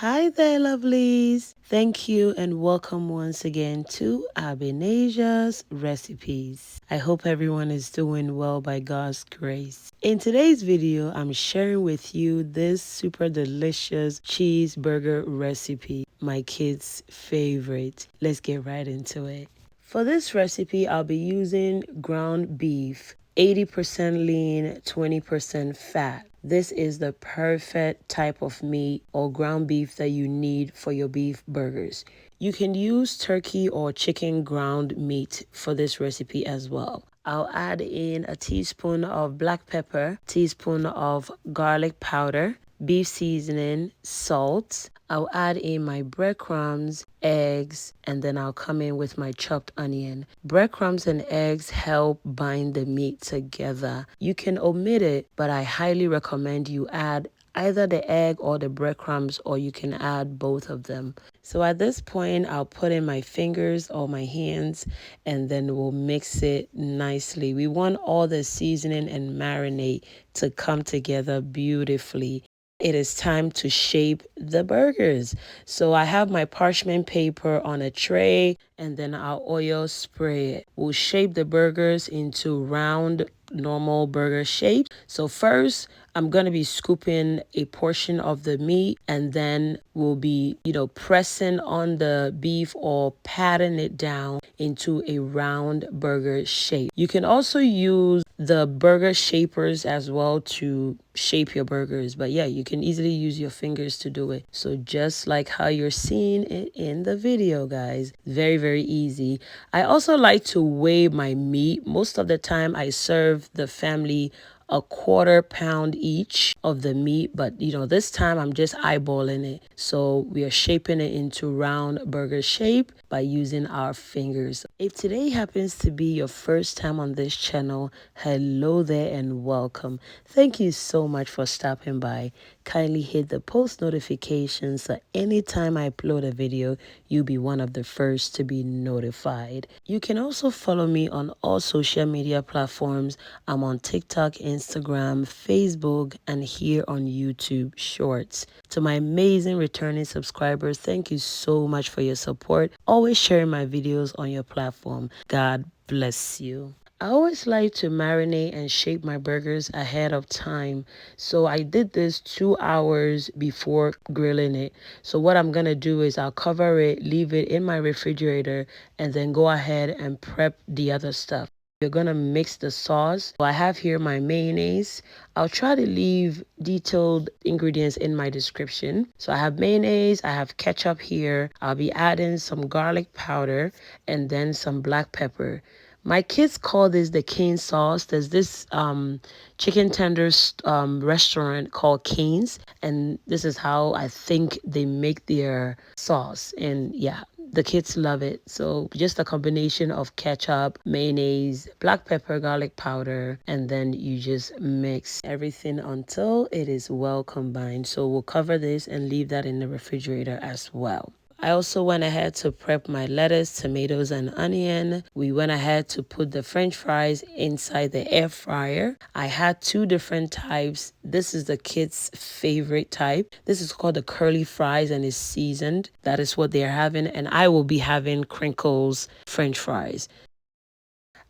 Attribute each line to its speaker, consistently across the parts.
Speaker 1: Hi there, lovelies. Thank you and welcome once again to Abinasia's Recipes. I hope everyone is doing well by God's grace. In today's video, I'm sharing with you this super delicious cheeseburger recipe, my kids' favorite. Let's get right into it. For this recipe, I'll be using ground beef, 80% lean, 20% fat. This is the perfect type of meat or ground beef that you need for your beef burgers. You can use turkey or chicken ground meat for this recipe as well. I'll add in a teaspoon of black pepper, teaspoon of garlic powder, beef seasoning, salt. I'll add in my breadcrumbs, eggs, and then I'll come in with my chopped onion. Breadcrumbs and eggs help bind the meat together. You can omit it, but I highly recommend you add either the egg or the breadcrumbs, or you can add both of them. So at this point, I'll put in my fingers or my hands, and then we'll mix it nicely. We want all the seasoning and marinade to come together beautifully. It is time to shape the burgers. So I have my parchment paper on a tray, and then I'll oil spray it. We'll shape the burgers into round, normal burger shape. So first, I'm going to be scooping a portion of the meat, and then we'll be, pressing on the beef or patting it down into a round burger shape. You can also use the burger shapers as well to shape your burgers, but yeah, you can easily use your fingers to do it. So just like how you're seeing it in the video, guys, very easy. I also like to weigh my meat. Most of the time I serve the family a 1/4 pound each of the meat, but this time I'm just eyeballing it. So we are shaping it into round burger shape by using our fingers. If today happens to be your first time on this channel, hello there and welcome. Thank you so much for stopping by. Kindly hit the post notifications so anytime I upload a video, you'll be one of the first to be notified. You can also follow me on all social media platforms. I'm on TikTok, Instagram, Facebook, and here on YouTube Shorts. To my amazing returning subscribers, thank you so much for your support. Always sharing my videos on your platform. God bless you. I always like to marinate and shape my burgers ahead of time. So I did this 2 hours before grilling it. So what I'm going to do is I'll cover it, leave it in my refrigerator, and then go ahead and prep the other stuff. You're going to mix the sauce. So I have here my mayonnaise. I'll try to leave detailed ingredients in my description. So I have mayonnaise, I have ketchup here. I'll be adding some garlic powder and then some black pepper. My kids call this the cane sauce. There's this chicken tenders restaurant called Cane's, and this is how I think they make their sauce. And yeah, the kids love it. So just a combination of ketchup, mayonnaise, black pepper, garlic powder, and then you just mix everything until it is well combined. So we'll cover this and leave that in the refrigerator as well. I also went ahead to prep my lettuce, tomatoes, and onion. We went ahead to put the French fries inside the air fryer. I had 2 different types. This is the kids' favorite type. This is called the curly fries and is seasoned. That is what they're having. And I will be having crinkles French fries.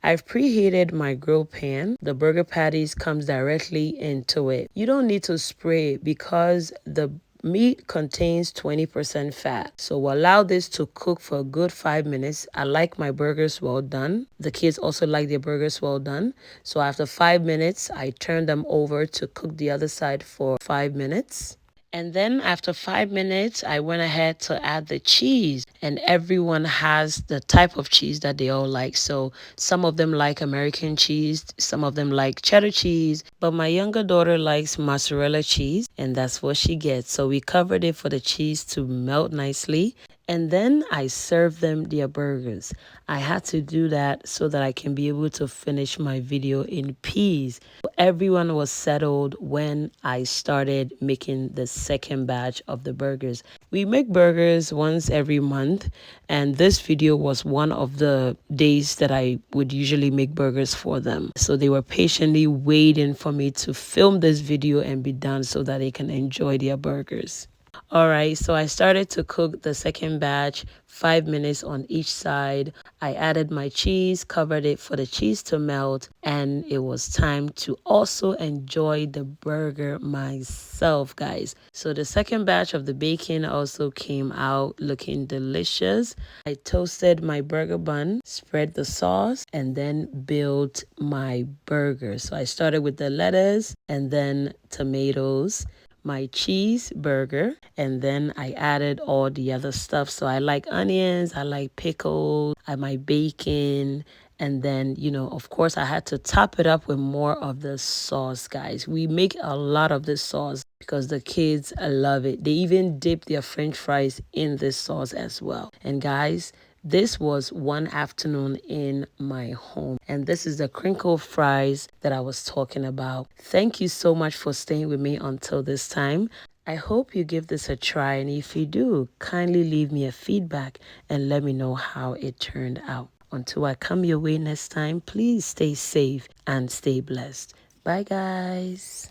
Speaker 1: I've preheated my grill pan. The burger patties comes directly into it. You don't need to spray it because the meat contains 20% fat. So we'll allow this to cook for a good 5 minutes. I like my burgers well done. The kids also like their burgers well done. So after 5 minutes, I turn them over to cook the other side for 5 minutes. And then after 5 minutes, I went ahead to add the cheese. And everyone has the type of cheese that they all like. So some of them like American cheese, some of them like cheddar cheese. But my younger daughter likes mozzarella cheese, and that's what she gets. So we covered it for the cheese to melt nicely. And then I served them their burgers. I had to do that so that I can be able to finish my video in peace. Everyone was settled when I started making the second batch of the burgers. We make burgers once every month, and this video was one of the days that I would usually make burgers for them. So they were patiently waiting for me to film this video and be done so that they can enjoy their burgers. All right, so I started to cook the second batch, 5 minutes on each side. I added my cheese, covered it for the cheese to melt, and it was time to also enjoy the burger myself, guys. So the second batch of the bacon also came out looking delicious. I toasted my burger bun, spread the sauce, and then built my burger. So I started with the lettuce and then tomatoes, my cheeseburger, and then I added all the other stuff. So I like onions, I like pickles, I my bacon, and then, of course, I had to top it up with more of the sauce, guys. We make a lot of this sauce because the kids love it. They even dip their french fries in this sauce as well. And guys, this was one afternoon in my home, and this is the crinkle fries that I was talking about. Thank you so much for staying with me until this time. I hope you give this a try, and if you do, kindly leave me a feedback and let me know how it turned out. Until I come your way next time, please stay safe and stay blessed. Bye, guys.